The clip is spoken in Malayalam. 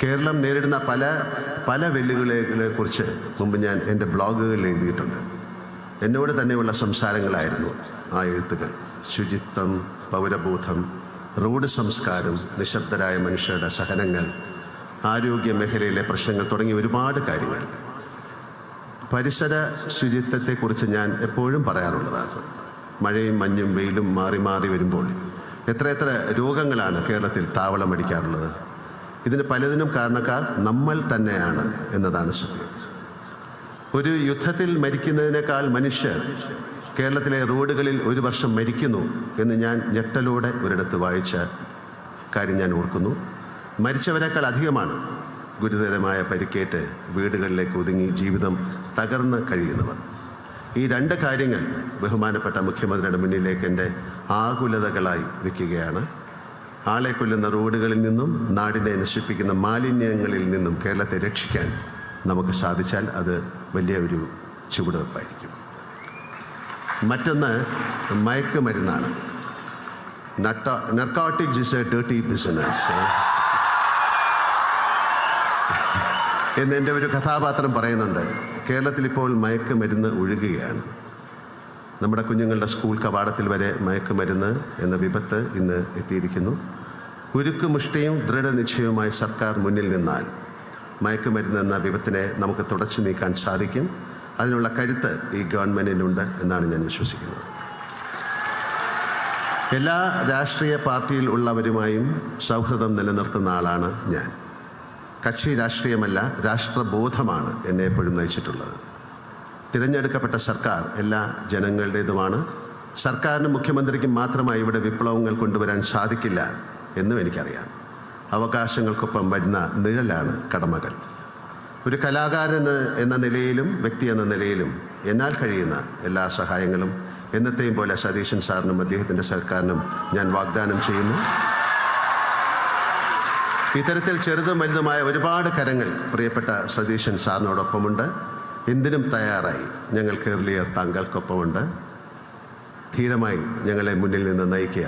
കേരളം നേരിടുന്ന പല വെല്ലുവിളികളെക്കുറിച്ച് മുമ്പ് ഞാൻ എൻ്റെ ബ്ലോഗുകളിൽ എഴുതിയിട്ടുണ്ട്. എന്നോട് തന്നെയുള്ള സംസാരങ്ങളായിരുന്നു ആ എഴുത്തുകൾ. ശുചിത്വം, പൗരബോധം, റോഡ് സംസ്കാരം, നിശബ്ദരായ മനുഷ്യരുടെ സഹനങ്ങൾ, ആരോഗ്യ മേഖലയിലെ പ്രശ്നങ്ങൾ തുടങ്ങിയ ഒരുപാട് കാര്യങ്ങൾ. പരിസര ശുചിത്വത്തെക്കുറിച്ച് ഞാൻ എപ്പോഴും പറയാറുള്ളതാണ്. മഴയും മഞ്ഞും വെയിലും മാറി മാറി വരുമ്പോൾ എത്രയെത്ര രോഗങ്ങളാണ് കേരളത്തിൽ താവളമടിക്കാറുള്ളത്. ഇതിന് പലതിനും കാരണക്കാർ നമ്മൾ തന്നെയാണ് എന്നതാണ് സത്യം. ഒരു യുദ്ധത്തിൽ മരിക്കുന്നതിനേക്കാൾ മനുഷ്യർ കേരളത്തിലെ റോഡുകളിൽ ഒരു വർഷം മരിക്കുന്നു എന്ന് ഞാൻ ഞെട്ടലോടെ ഒരിടത്ത് വായിച്ച കാര്യം ഞാൻ ഓർക്കുന്നു. മരിച്ചവരെക്കാൾ അധികമാണ് ഗുരുതരമായ പരിക്കേറ്റ് വീടുകളിലേക്ക് ഒതുങ്ങി ജീവിതം തകർന്ന് കഴിയുന്നവർ. ഈ രണ്ട് കാര്യങ്ങൾ ബഹുമാനപ്പെട്ട മുഖ്യമന്ത്രിയുടെ മുന്നിലേക്ക് എൻ്റെ ആകുലതകളായി വയ്ക്കുകയാണ്. ആളെ കൊല്ലുന്ന റോഡുകളിൽ നിന്നും നാടിനെ നശിപ്പിക്കുന്ന മാലിന്യങ്ങളിൽ നിന്നും കേരളത്തെ രക്ഷിക്കാൻ നമുക്ക് സാധിച്ചാൽ അത് വലിയ ഒരു ചുവടുവെപ്പായിരിക്കും. മറ്റൊന്ന് മയക്കുമരുന്നാണ്. Narcotics is a dirty business എന്ന് എൻ്റെ ഒരു കഥാപാത്രം പറയുന്നുണ്ട്. കേരളത്തിലിപ്പോൾ മയക്കുമരുന്ന് ഒഴുകുകയാണ്. നമ്മുടെ കുഞ്ഞുങ്ങളുടെ സ്കൂൾ കവാടത്തിൽ വരെ മയക്കുമരുന്ന് എന്ന വിപത്ത് ഇന്ന് എത്തിയിരിക്കുന്നു. ഉരുക്കുമുഷ്ടിയും ദൃഢനിശ്ചയവുമായി സർക്കാർ മുന്നിൽ നിന്നാൽ മയക്കുമരുന്ന് എന്ന വിപത്തിനെ നമുക്ക് തുടച്ചു നീക്കാൻ സാധിക്കും. അതിനുള്ള കരുത്ത് ഈ ഗവൺമെൻറ്റിനുണ്ട് എന്നാണ് ഞാൻ വിശ്വസിക്കുന്നത്. എല്ലാ രാഷ്ട്രീയ പാർട്ടിയിൽ ഉള്ളവരുമായും സൗഹൃദം നിലനിർത്തുന്ന ആളാണ് ഞാൻ. കക്ഷി രാഷ്ട്രീയമല്ല, രാഷ്ട്രബോധമാണ് എന്നെ എപ്പോഴും നയിച്ചിട്ടുള്ളത്. തിരഞ്ഞെടുക്കപ്പെട്ട സർക്കാർ എല്ലാ ജനങ്ങളുടേതുമാണ്. സർക്കാരിനും മുഖ്യമന്ത്രിക്കും മാത്രമായി ഇവിടെ വിപ്ലവങ്ങൾ കൊണ്ടുവരാൻ സാധിക്കില്ല എന്നും എനിക്കറിയാം. അവകാശങ്ങൾക്കൊപ്പം വരുന്ന നിഴലാണ് കടമകൾ. ഒരു കലാകാരൻ എന്ന നിലയിലും വ്യക്തി എന്ന നിലയിലും എന്നാൽ കഴിയുന്ന എല്ലാ സഹായങ്ങളും എന്നത്തെയും പോലെ സതീശൻ സാറിനും അദ്ദേഹത്തിൻ്റെ സർക്കാരിനും ഞാൻ വാഗ്ദാനം ചെയ്യുന്നു. ഇത്തരത്തിൽ ചെറുതും വലുതുമായ ഒരുപാട് കരങ്ങൾ പ്രിയപ്പെട്ട സതീശൻ സാറിനോടൊപ്പമുണ്ട്. എന്തിനും തയ്യാറായി ഞങ്ങൾ കേരളീയർ താങ്കൾക്കൊപ്പമുണ്ട്. ധീരമായി ഞങ്ങളെ മുന്നിൽ നിന്ന് നയിക്കുക.